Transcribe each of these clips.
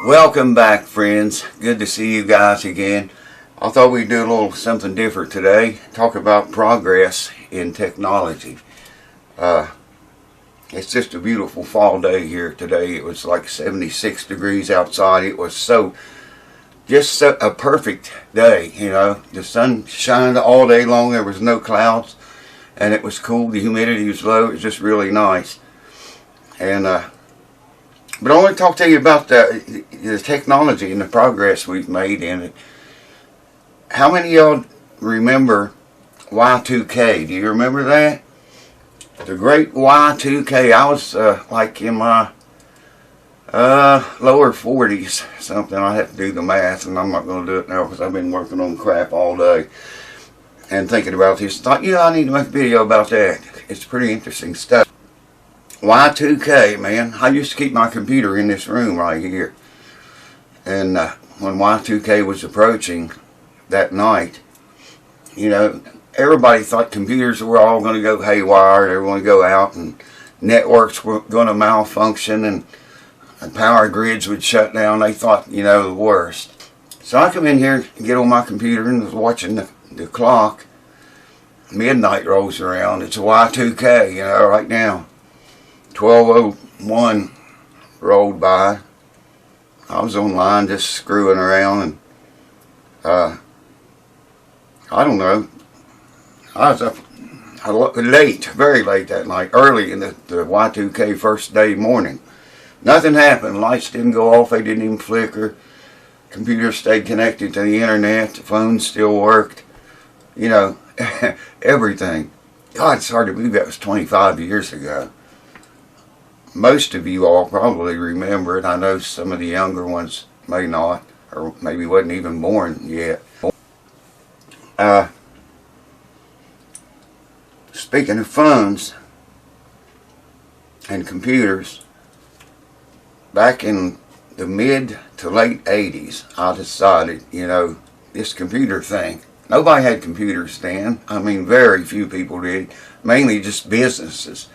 Welcome back, friends. Good to see you guys again. I thought we'd do a little something different today. Talk about progress in technology. It's just a beautiful fall day here today. It was like 76 degrees outside. It was just a perfect day, you know. The sun shined all day long. There was no clouds, and it was cool. The humidity was low. It was just really nice. And but I want to talk to you about the technology and the progress we've made in it. How many of y'all remember Y2K? Do you remember that? The great Y2K. I was like in my lower 40s something. I have to do the math, and I'm not going to do it now because I've been working on crap all day and thinking about this. Thought, yeah, I need to make a video about that. It's pretty interesting stuff. Y2K, man. I used to keep my computer in this room right here. And when Y2K was approaching that night, you know, everybody thought computers were all going to go haywire. They were going to go out and networks were going to malfunction and power grids would shut down. They thought, you know, the worst. So I come in here and get on my computer and was watching the clock. Midnight rolls around. It's a Y2K, you know, right now. 12:01 rolled by. I was online just screwing around, and I don't know. I was up late, very late that night, early in the Y2K first day morning. Nothing happened. Lights didn't go off. They didn't even flicker. Computers stayed connected to the internet. The phone still worked. You know, everything. God, it's hard to believe that was 25 years ago. Most of you all probably remember it. I know some of the younger ones may not, or maybe wasn't even born yet. Speaking of phones and computers, back in the mid to late 80s, I decided, you know, this computer thing. Nobody had computers then. I mean, very few people did. Mainly just businesses.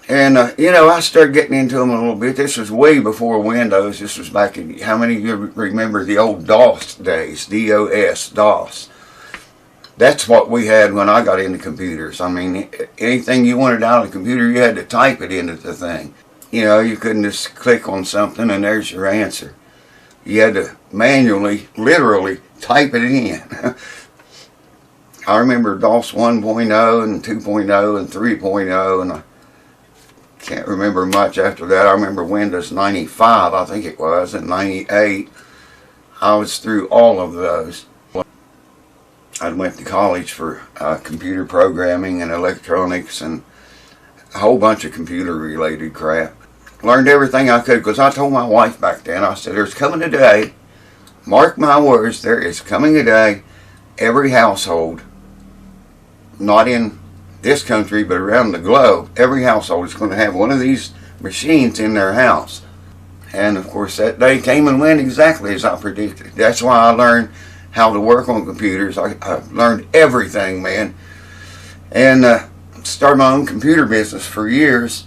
And, you know, I started getting into them a little bit. This was way before Windows. This was back in, how many of you remember the old DOS days? DOS, DOS. That's what we had when I got into computers. I mean, anything you wanted out of the computer, you had to type it into the thing. You know, you couldn't just click on something and there's your answer. You had to manually, literally, type it in. I remember DOS 1.0 and 2.0 and 3.0, and I can't remember much after that. I remember Windows 95, I think it was, and 98. I was through all of those. I went to college for computer programming and electronics and a whole bunch of computer related crap. Learned everything I could because I told my wife back then, I said, there's coming a day, mark my words, there is coming a day, every household, not in this country but around the globe, every household is going to have one of these machines in their house. And of course that day came and went exactly as I predicted. That's why I learned how to work on computers. I learned everything, man. And started my own computer business for years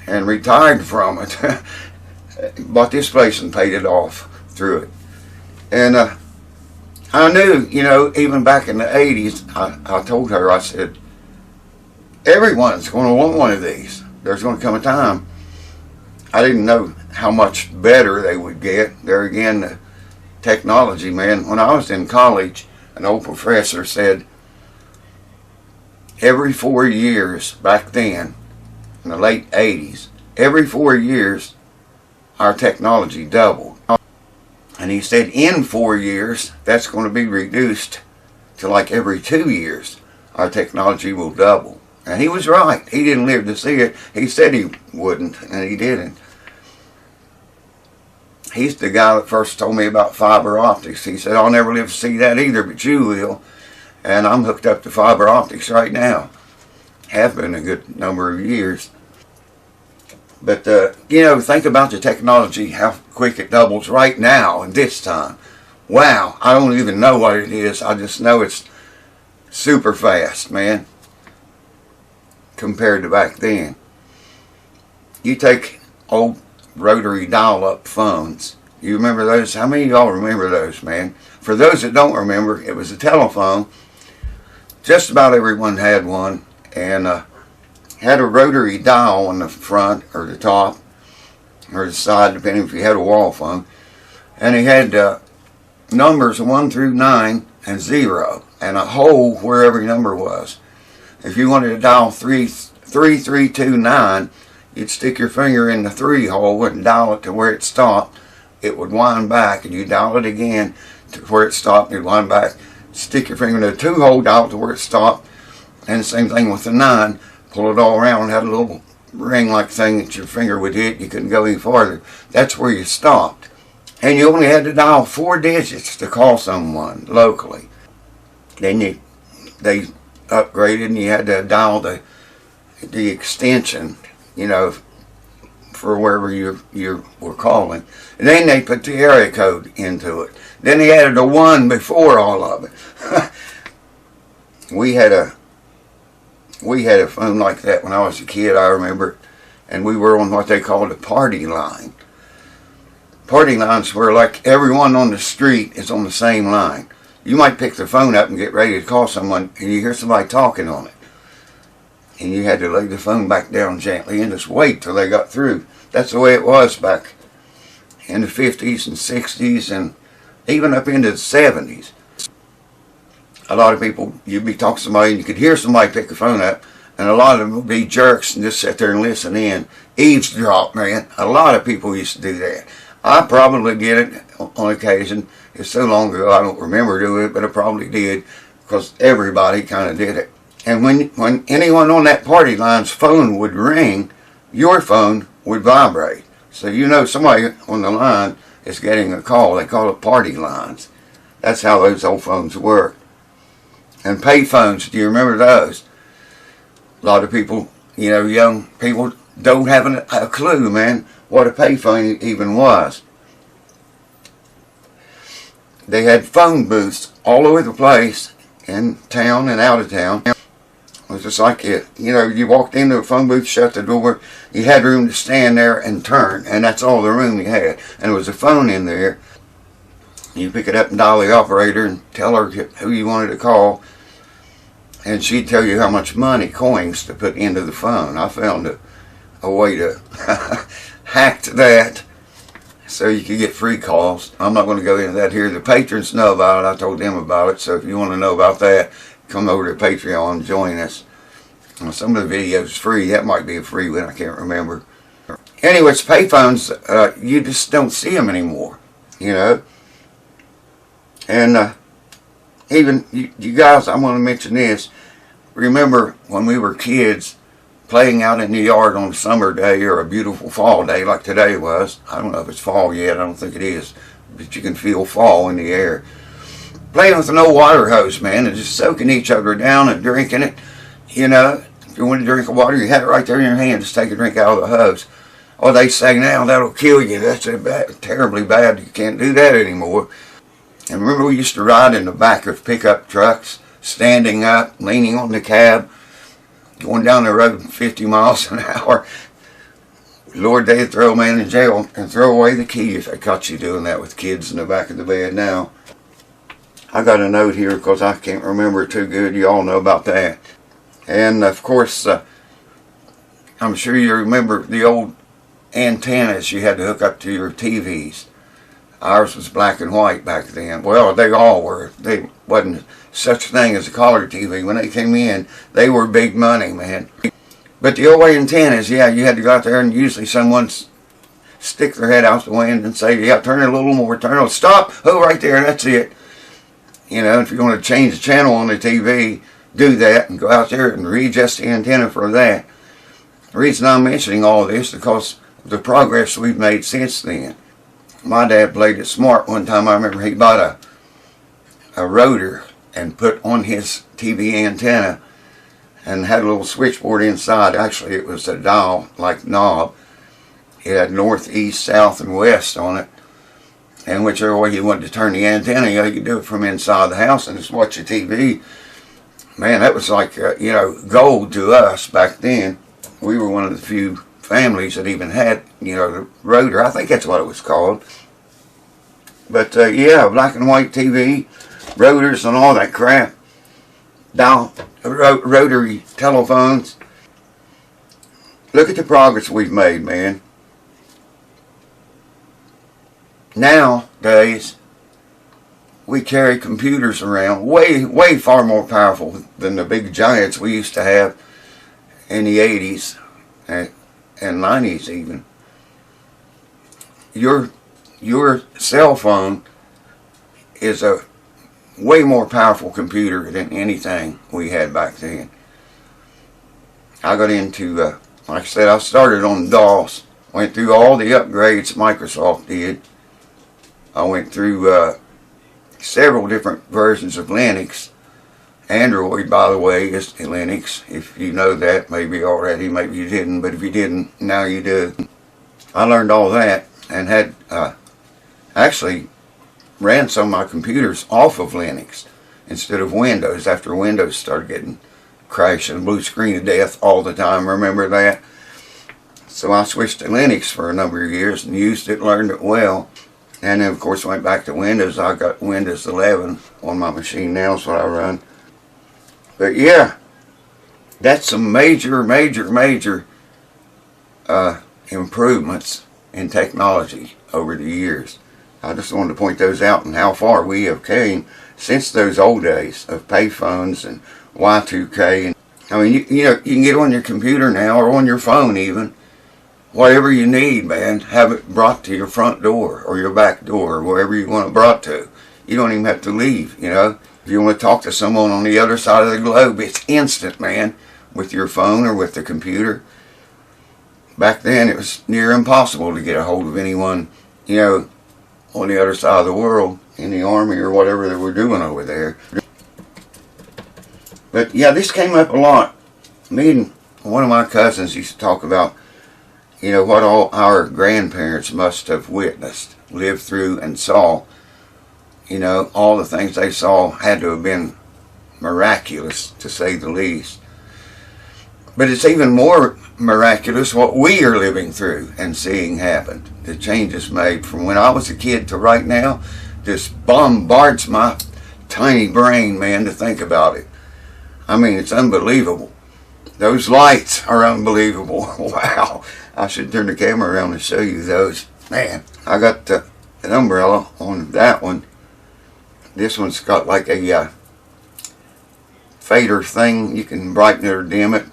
and retired from it. Bought this place and paid it off through it. And I knew, you know, even back in the 80s, I told her, I said, everyone's going to want one of these. There's going to come a time. I didn't know how much better they would get. There again, the technology, man. When I was in college, an old professor said, every 4 years back then, in the late 80s, every 4 years, our technology doubled. And he said in 4 years, that's going to be reduced to like every 2 years, our technology will double. And he was right. He didn't live to see it. He said he wouldn't, and he didn't. He's the guy that first told me about fiber optics. He said, I'll never live to see that either, but you will. And I'm hooked up to fiber optics right now. Have been a good number of years. But, you know, think about the technology, how quick it doubles right now and this time. Wow, I don't even know what it is. I just know it's super fast, man, compared to back then. You take old rotary dial-up phones. You remember those? How many of y'all remember those, man? For those that don't remember, it was a telephone. Just about everyone had one, and had a rotary dial on the front or the top or the side, depending if you had a wall phone. And it had numbers 1 through 9 and 0, and a hole where every number was. If you wanted to dial 3329, you'd stick your finger in the 3 hole and dial it to where it stopped. It would wind back, and you dial it again to where it stopped, and you'd wind back. Stick your finger in the 2 hole, dial it to where it stopped, and the same thing with the 9. Pull it all around, had a little ring-like thing that your finger would hit. You couldn't go any farther. That's where you stopped. And you only had to dial 4 digits to call someone locally. Then they upgraded, and you had to dial the extension, you know, for wherever you were calling. And then they put the area code into it. Then they added a 1 before all of it. We had a phone like that when I was a kid, I remember, and we were on what they called a party line. Party lines were like everyone on the street is on the same line. You might pick the phone up and get ready to call someone, and you hear somebody talking on it. And you had to lay the phone back down gently and just wait till they got through. That's the way it was back in the 50s and 60s and even up into the 70s. A lot of people, you'd be talking to somebody and you could hear somebody pick the phone up, and a lot of them would be jerks and just sit there and listen in. Eavesdrop, man. A lot of people used to do that. I probably did it on occasion. It's so long ago I don't remember doing it, but I probably did because everybody kind of did it. And when anyone on that party line's phone would ring, your phone would vibrate. So you know somebody on the line is getting a call. They call it party lines. That's how those old phones work. And pay phones, do you remember those? A lot of people, you know, young people don't have a clue, man, what a pay phone even was. They had phone booths all over the place, in town and out of town. It was just like it, you know, you walked into a phone booth, shut the door, you had room to stand there and turn, and that's all the room you had. And there was a phone in there. You pick it up and dial the operator and tell her who you wanted to call, and she'd tell you how much money, coins, to put into the phone. I found a way to hack that so you could get free calls. I'm not going to go into that here. The patrons know about it. I told them about it, so if you want to know about that, come over to Patreon and join us. Some of the videos free. That might be a free one. I can't remember. Anyways, payphones, you just don't see them anymore, you know. And even you guys, I want to mention this. Remember when we were kids playing out in the yard on a summer day or a beautiful fall day like today was. I don't know if it's fall yet. I don't think it is. But you can feel fall in the air. Playing with an old water hose, man, and just soaking each other down and drinking it. You know, if you wanted to drink water, you had it right there in your hand. Just take a drink out of the hose. Oh, they say now that'll kill you. That's terribly bad. You can't do that anymore. And remember we used to ride in the back of pickup trucks, standing up, leaning on the cab, going down the road 50 miles an hour. Lord, they'd throw a man in jail and throw away the key if they caught you doing that with kids in the back of the bed now. I got a note here because I can't remember it too good. You all know about that. And of course, I'm sure you remember the old antennas you had to hook up to your TVs. Ours was black and white back then. Well, they all were. They wasn't such a thing as a color TV. When they came in, they were big money, man. But the old antennas, yeah, you had to go out there and usually someone stick their head out the wind and say, yeah, turn it a little more, turn it, stop, oh, right there, that's it. You know, if you're going to change the channel on the TV, do that and go out there and readjust the antenna for that. The reason I'm mentioning all of this is because of the progress we've made since then. My dad played it smart one time. I remember he bought a rotor and put on his TV antenna and had a little switchboard inside. Actually, it was a dial like knob. It had north, east, south, and west on it. And whichever way you wanted to turn the antenna, you could do it from inside the house and just watch your TV. Man, that was like, you know, gold to us back then. We were one of the few families that even had, you know, the rotor. I think that's what it was called. But yeah, black and white TV, rotors and all that crap. Rotary telephones. Look at the progress we've made, man. Nowadays, we carry computers around way far more powerful than the big giants we used to have in the 80s and 90s even. Your cell phone is a way more powerful computer than anything we had back then. I got into, like I said, I started on DOS. Went through all the upgrades Microsoft did. I went through several different versions of Linux. Android, by the way, is Linux. If you know that, maybe already, maybe you didn't, but if you didn't, now you do. I learned all that and had actually ran some of my computers off of Linux instead of Windows after Windows started getting crashing, blue screen of death all the time. Remember that? So I switched to Linux for a number of years and used it, learned it well. And then, of course, went back to Windows. I got Windows 11 on my machine now, is what I run. But yeah, that's some major improvements in technology over the years. I just wanted to point those out and how far we have came since those old days of payphones and Y2K. And I mean, you know, you can get on your computer now or on your phone even. Whatever you need, man, have it brought to your front door or your back door or wherever you want it brought to. You don't even have to leave, you know. If you want to talk to someone on the other side of the globe, it's instant, man, with your phone or with the computer. Back then, it was near impossible to get a hold of anyone, you know, on the other side of the world, in the army or whatever they were doing over there. But yeah, this came up a lot. Me and one of my cousins used to talk about, you know, what all our grandparents must have witnessed, lived through, and saw. You know, all the things they saw had to have been miraculous, to say the least. But it's even more miraculous what we are living through and seeing happen. The changes made from when I was a kid to right now just bombards my tiny brain, man, to think about it. I mean, it's unbelievable. Those lights are unbelievable. Wow. I should turn the camera around and show you those. Man, I got an umbrella on that one. This one's got like a fader thing. You can brighten it or dim it.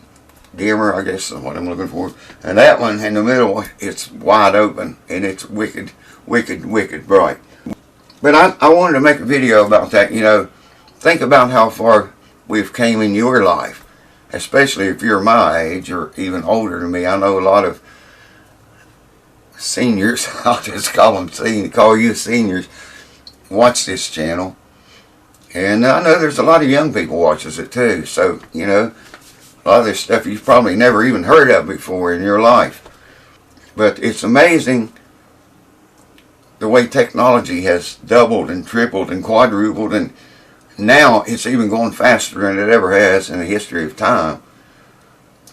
Dimmer, I guess is what I'm looking for. And that one in the middle, it's wide open and it's wicked bright. But I wanted to make a video about that. You know, think about how far we've came in your life, especially if you're my age or even older than me. I know a lot of seniors, I'll just call you seniors, watch this channel. And I know there's a lot of young people watches it too. So, you know, a lot of this stuff you've probably never even heard of before in your life. But it's amazing the way technology has doubled and tripled and quadrupled, and now it's even going faster than it ever has in the history of time.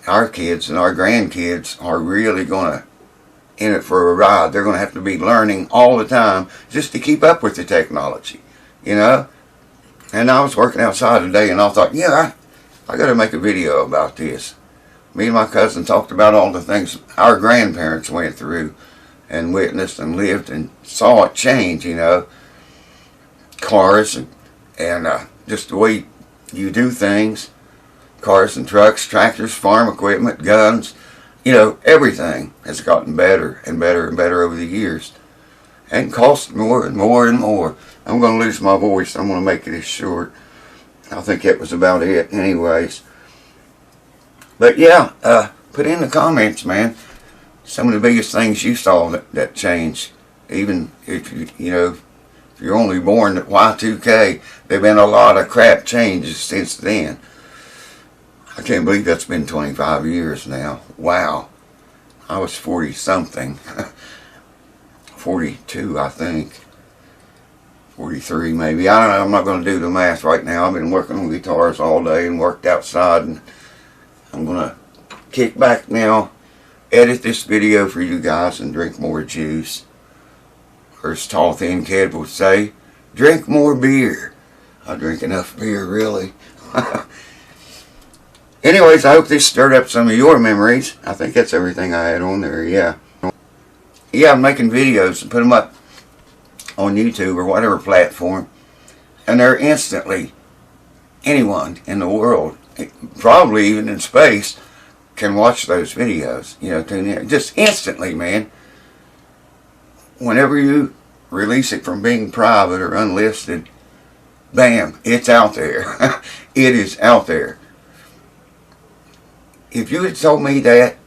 Our kids and our grandkids are really going to in it for a ride. They're going to have to be learning all the time just to keep up with the technology, you know. And I was working outside today and I thought, yeah, I got to make a video about this. Me and my cousin talked about all the things our grandparents went through and witnessed and lived and saw it change, you know. Cars and just the way you do things. Cars and trucks, tractors, farm equipment, guns. You know, everything has gotten better and better and better over the years. And cost more and more and more. I'm going to lose my voice. I'm going to make it short. I think that was about it anyways. But yeah, put in the comments, man, some of the biggest things you saw that changed. Even if you know, if you're only born at Y2K, there've been a lot of crap changes since then. I can't believe that's been 25 years now. Wow. I was 40-something. 42, I think. 43 maybe. I don't know. I'm not going to do the math right now. I've been working on guitars all day and worked outside. And I'm going to kick back now edit this video for you guys and drink more juice. Or as Tall Thin Kid would say, drink more beer. I drink enough beer, really. Anyways, I hope this stirred up some of your memories. I think that's everything I had on there, yeah. Yeah, I'm making videos and put them up on YouTube or whatever platform. And they're instantly, anyone in the world, probably even in space, can watch those videos. You know, tune in. Just instantly, man. Whenever you release it from being private or unlisted, bam, it's out there. It is out there. If you had told me that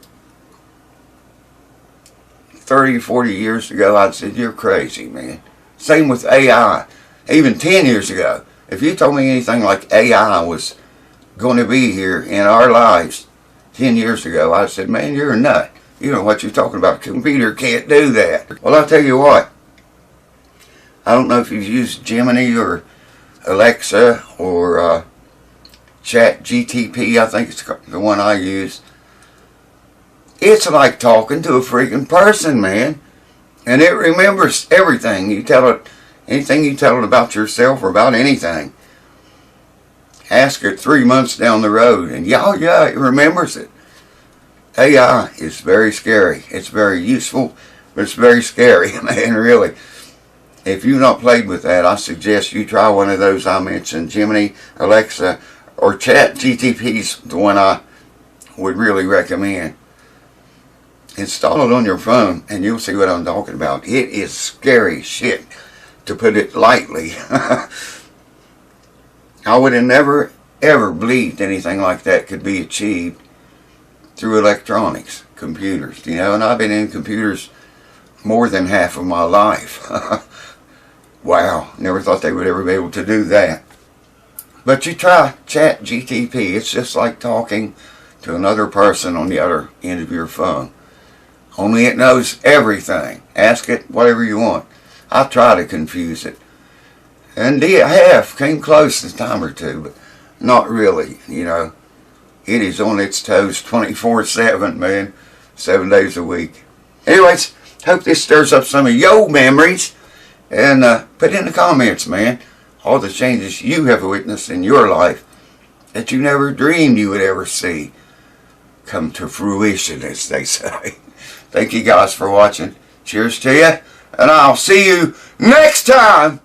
30, 40 years ago, I'd said, you're crazy, man. Same with AI. Even 10 years ago, if you told me anything like AI was going to be here in our lives 10 years ago, I said, man, you're a nut. You know what you're talking about. A computer can't do that. Well, I'll tell you what. I don't know if you've used Gemini or Alexa or Chat GTP, I think it's the one I use. It's like talking to a freaking person, man. And it remembers everything. You tell it, anything you tell it about yourself or about anything. Ask it 3 months down the road and yeah, it remembers it. AI is very scary. It's very useful, but it's very scary, man, really. If you've not played with that, I suggest you try one of those I mentioned, Gemini, Alexa, or Chat GTP's the one I would really recommend. Install it on your phone and you'll see what I'm talking about. It is scary shit, to put it lightly. I would have never, ever believed anything like that could be achieved through electronics, computers, you know, and I've been in computers more than half of my life. Wow, never thought they would ever be able to do that. But you try Chat GTP. It's just like talking to another person on the other end of your phone. Only it knows everything. Ask it whatever you want. I try to confuse it. And I have. Came close a time or two, but not really, you know. It is on its toes 24/7, man. 7 days a week. Anyways, hope this stirs up some of your memories. And put in the comments, man, all the changes you have witnessed in your life that you never dreamed you would ever see come to fruition, as they say. Thank you guys for watching. Cheers to you, and I'll see you next time.